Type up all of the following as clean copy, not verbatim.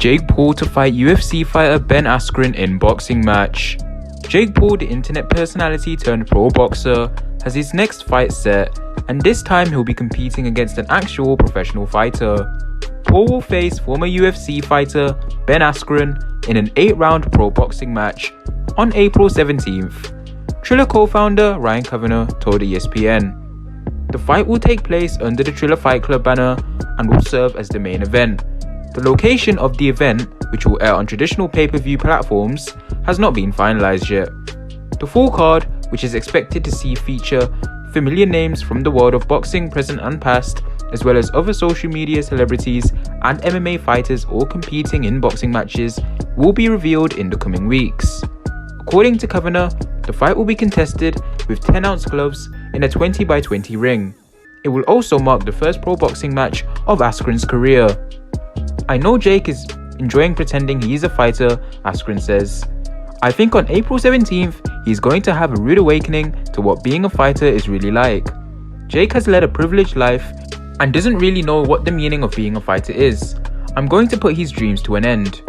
Jake Paul to fight UFC fighter Ben Askren in boxing match. Jake Paul, the internet personality turned pro boxer, has his next fight set, and this time he'll be competing against an actual professional fighter. Paul will face former UFC fighter Ben Askren in an 8-round pro boxing match on April 17th. Triller co-founder Ryan Kavanagh told ESPN. The fight will take place under the Triller Fight Club banner and will serve as the main event. The location of the event, which will air on traditional pay-per-view platforms, has not been finalized yet. The full card, which is expected to feature familiar names from the world of boxing present and past, as well as other social media celebrities and MMA fighters all competing in boxing matches, will be revealed in the coming weeks. According to Kavanagh, the fight will be contested with 10-ounce gloves in a 20x20 ring. It will also mark the first pro boxing match of Askren's career. "I know Jake is enjoying pretending he's a fighter," Askren says. "I think on April 17th, he's going to have a rude awakening to what being a fighter is really like. Jake has led a privileged life and doesn't really know what the meaning of being a fighter is. I'm going to put his dreams to an end."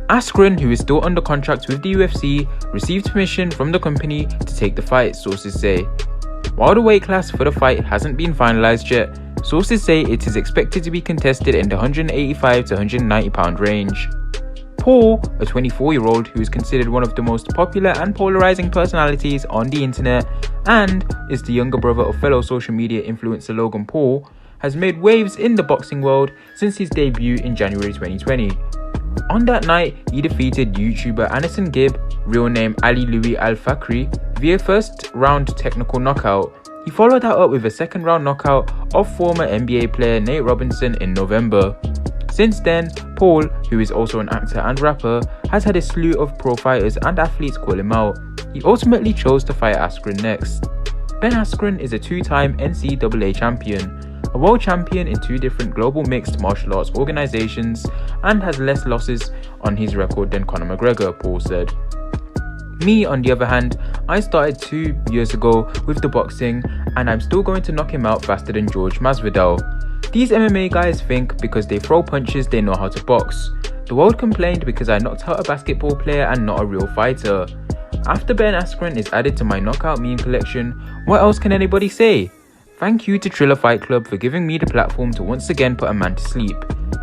Askren, who is still under contract with the UFC, received permission from the company to take the fight, sources say. While the weight class for the fight hasn't been finalized yet, sources say it is expected to be contested in the 185 to 190 pound range. Paul, a 24-year-old who is considered one of the most popular and polarizing personalities on the internet and is the younger brother of fellow social media influencer Logan Paul, has made waves in the boxing world since his debut in January 2020. On that night, he defeated YouTuber Anderson Gibb, real name Ali Louis Al-Fakri, via first-round technical knockout. He followed that up with a second-round knockout of former NBA player Nate Robinson in November. Since then, Paul, who is also an actor and rapper, has had a slew of pro fighters and athletes call him out. He ultimately chose to fight Askren next. Ben Askren is a 2-time NCAA champion, a world champion in 2 different global mixed martial arts organizations, and has less losses on his record than Conor McGregor, Paul said. Me, on the other hand, I started 2 years ago with the boxing, and I'm still going to knock him out faster than George Masvidal. These MMA guys think because they throw punches they know how to box. The world complained because I knocked out a basketball player and not a real fighter. After Ben Askren is added to my knockout meme collection, what else can anybody say? Thank you to Triller Fight Club for giving me the platform to once again put a man to sleep.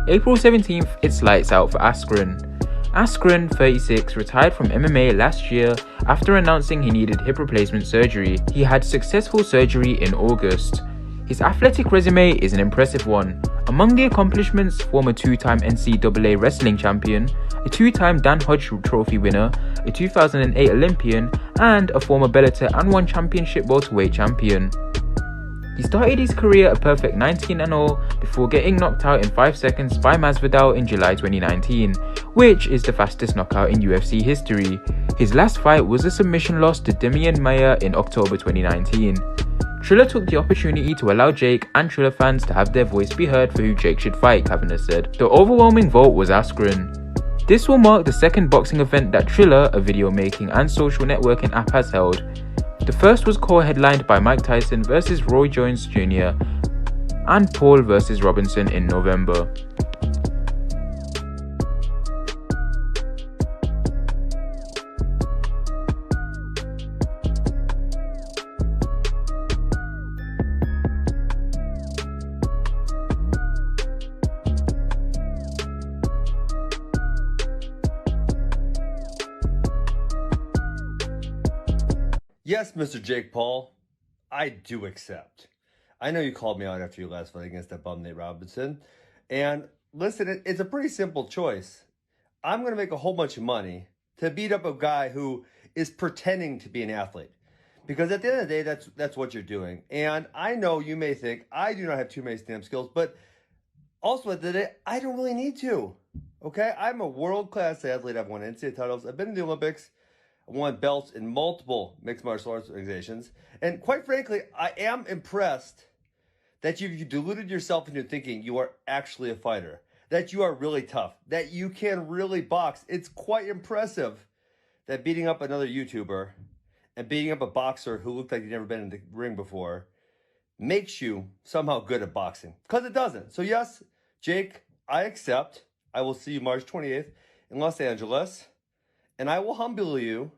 April 17th, it's lights out for Askren. Askren, 36, retired from MMA last year after announcing he needed hip replacement surgery. He had successful surgery in August. His athletic resume is an impressive one. Among the accomplishments, former 2-time NCAA wrestling champion, a 2-time Dan Hodge Trophy winner, a 2008 Olympian, and a former Bellator and 1 championship welterweight champion. He started his career a perfect 19-0 before getting knocked out in 5 seconds by Masvidal in July 2019, which is the fastest knockout in UFC history. His last fight was a submission loss to Demian Maia in October 2019. Triller took the opportunity to allow Jake and Triller fans to have their voice be heard for who Jake should fight, Kavanagh said. The overwhelming vote was Askren. This will mark the second boxing event that Triller, a video making and social networking app, has held. The first was co-headlined by Mike Tyson vs Roy Jones Jr. and Paul vs Robinson in November. Yes, Mr. Jake Paul, I do accept. I know you called me out after your last fight against that bum Nate Robinson. And listen, it's a pretty simple choice. I'm going to make a whole bunch of money to beat up a guy who is pretending to be an athlete. Because at the end of the day, that's what you're doing. And I know you may think I do not have too many stand-up skills, but also at the end of the day, I don't really need to. Okay? I'm a world-class athlete. I've won NCAA titles. I've been in the Olympics. Won belts in multiple mixed martial arts organizations. And quite frankly, I am impressed that you deluded yourself into thinking you are actually a fighter, that you are really tough, that you can really box. It's quite impressive that beating up another YouTuber and beating up a boxer who looked like he'd never been in the ring before makes you somehow good at boxing. Because it doesn't. So yes, Jake, I accept. I will see you March 28th in Los Angeles, and I will humble you.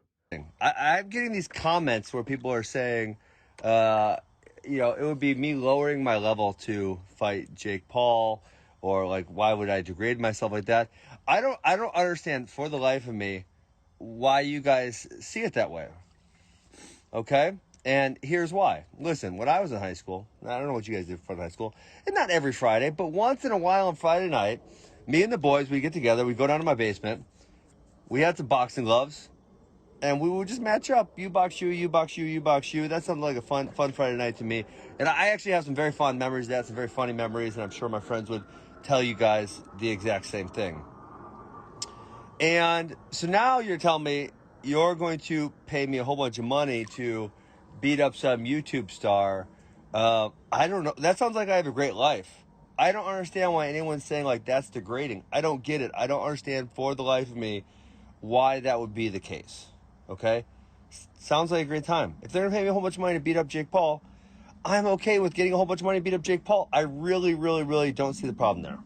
I'm getting these comments where people are saying, it would be me lowering my level to fight Jake Paul, or like, why would I degrade myself like that? I don't understand for the life of me why you guys see it that way. Okay? And here's why. Listen, when I was in high school, I don't know what you guys did for high school, and not every Friday, but once in a while on Friday night, me and the boys, we get together, we go down to my basement, we had some boxing gloves, and we would just match up. You box you, you box you, you box you. That sounded like a fun Friday night to me. And I actually have some very fond memories of that, some very funny memories, and I'm sure my friends would tell you guys the exact same thing. And so now you're telling me you're going to pay me a whole bunch of money to beat up some YouTube star. I don't know. That sounds like I have a great life. I don't understand why anyone's saying like that's degrading. I don't get it. I don't understand for the life of me why that would be the case. Okay? Sounds like a great time. If they're going to pay me a whole bunch of money to beat up Jake Paul, I'm okay with getting a whole bunch of money to beat up Jake Paul. I really, really, really don't see the problem there.